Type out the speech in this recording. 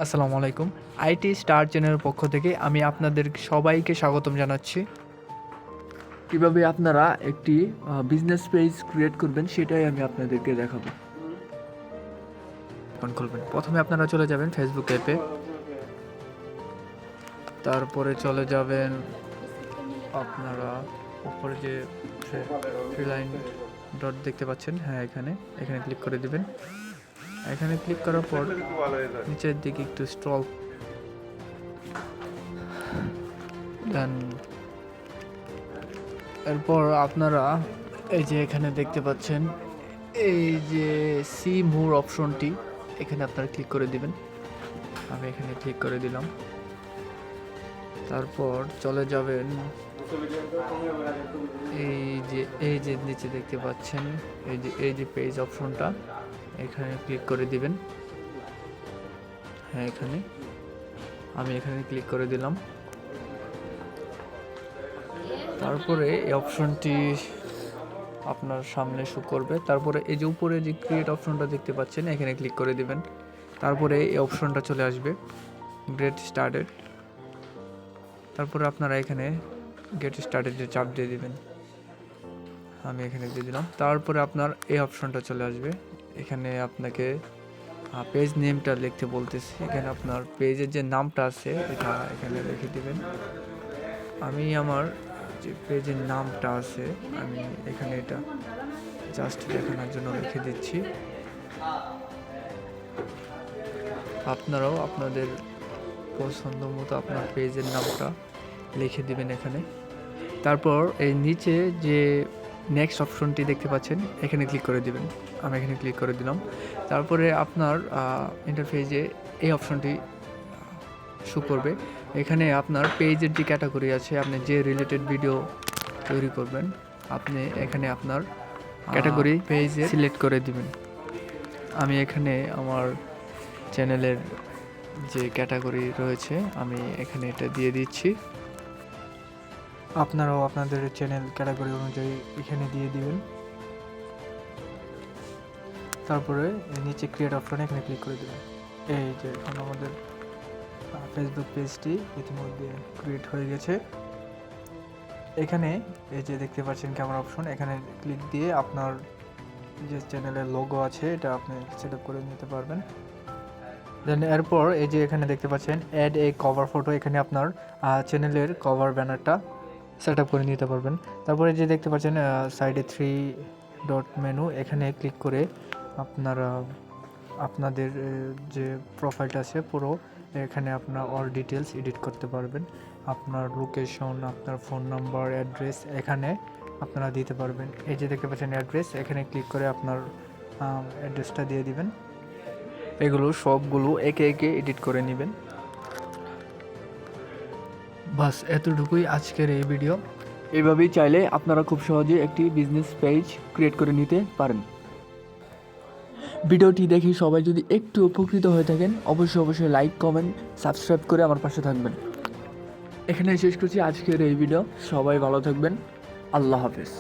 আসসালামু আলাইকুম। IT star চ্যানেলের পক্ষ থেকে আমি আপনাদের সবাইকে স্বাগতম জানাচ্ছি। কিভাবে আপনারা একটি বিজনেস পেজ ক্রিয়েট করবেন সেটাই আমি আপনাদেরকে দেখাবো। অ্যাকাউন্ট খুলবেন। প্রথমে আপনারা চলে যাবেন ফেসবুক অ্যাপে, তারপরে চলে যাবেন আপনারা উপরে যে থ্রি লাইন ডট দেখতে পাচ্ছেন, হ্যাঁ এখানে ক্লিক করে দিবেন। এখানে ক্লিক করার পর নিচের দিকে একটু স্ক্রল দেন। এরপর আপনারা এই যে এখানে দেখতে পাচ্ছেন এই যে সি মোর অপশনটি, এখানে আপনারা ক্লিক করে দিবেন। আমি এখানে ক্লিক করে দিলাম। তারপর চলে যাবেন এই যে নিচে দেখতে পাচ্ছেন এই যে পেজ অপশনটা, এখানে ক্লিক করে দিবেন। হ্যাঁ আমি এখানে ক্লিক করে দিলাম। তারপরে এই অপশনটি আপনার সামনে শো করবে। তারপরে এই যে উপরে যে ক্রিয়েট অপশনটা দেখতে পাচ্ছেন, এখানে ক্লিক করে দিবেন। তারপরে এই অপশনটা চলে আসবে গেট স্টার্টেড। তারপরে আপনারা এখানে গেট স্টার্টেডে চাপ দিয়ে দিবেন। আমি এখানে দিয়ে দিলাম। তারপরে আপনার এই অপশনটা চলে আসবে। এখানে আপনাকে পেজ নেমটা লিখতে বলতেছি। এখানে আপনার পেজের যে নামটা আছে এটা এখানে লিখে দিবেন। আমি আমার যে পেজের নামটা আছে আমি এখানে এটা জাস্ট দেখানোর জন্য লিখে দিচ্ছি। আপনারাও আপনাদের পছন্দ মতো আপনার পেজের নামটা লিখে দিবেন এখানে। তারপর এই নিচে যে নেক্সট অপশনটি দেখতে পাচ্ছেন, এখানে ক্লিক করে দিবেন। আমি এখানে ক্লিক করে দিলাম। তারপরে আপনার ইন্টারফেসে এই অপশনটি শো করবে। এখানে আপনার পেজের যে ক্যাটাগরি আছে, আপনি যে রিলেটেড ভিডিও তৈরি করবেন, আপনি এখানে আপনার ক্যাটাগরি পেজে সিলেক্ট করে দিবেন। আমি এখানে আমার চ্যানেলের যে ক্যাটাগরি রয়েছে আমি এখানে এটা দিয়ে দিচ্ছি। আপনারাও আপনাদের চ্যানেল ক্যাটাগরি অনুযায়ী এখানে দিয়ে দিবেন। তারপরে নিচে ক্রিয়েট অপশনে এখানে ক্লিক করে দেবেন। এই যে এখন আমাদের ফেসবুক পেজটি ইতিমধ্যে ক্রিয়েট হয়ে গেছে। এখানে এই যে দেখতে পাচ্ছেন ক্যামেরা অপশন, এখানে ক্লিক দিয়ে আপনার যে চ্যানেলের লোগো আছে এটা আপনি সেট আপ করে নিতে পারবেন। দেন এরপর এই যে এখানে দেখতে পাচ্ছেন অ্যাড এ কভার ফটো, এখানে আপনার চ্যানেলের কভার ব্যানারটা সেট আপ করে নিতে পারবেন। তারপরে যে দেখতে পাচ্ছেন সাইডে 3 ডট মেনু, এখানে ক্লিক করে আপনারা আপনাদের যে প্রোফাইলটা আছে পুরো এখানে আপনার অল ডিটেলস এডিট করতে পারবেন। আপনার লোকেশন, আপনার ফোন নাম্বার, অ্যাড্রেস এখানে আপনারা দিতে পারবেন। এই যে দেখতে পাচ্ছেন অ্যাড্রেস, এখানে ক্লিক করে আপনার অ্যাড্রেসটা দিয়ে দিবেন। এগুলো সবগুলো একে একে এডিট করে নেবেন। বাস এতটুকুই আজকের এই ভিডিও। এইভাবেই চাইলে আপনারা খুব সহজে একটি বিজনেস পেজ ক্রিয়েট করে নিতে পারেন। ভিডিওটি দেখে সবাই যদি একটু উপকৃত হয়ে থাকেন অবশ্যই লাইক, কমেন্ট, সাবস্ক্রাইব করে আমার পাশে থাকবেন। এখানে শেষ করছি আজকের এই ভিডিও। সবাই ভালো থাকবেন। আল্লাহ হাফেজ।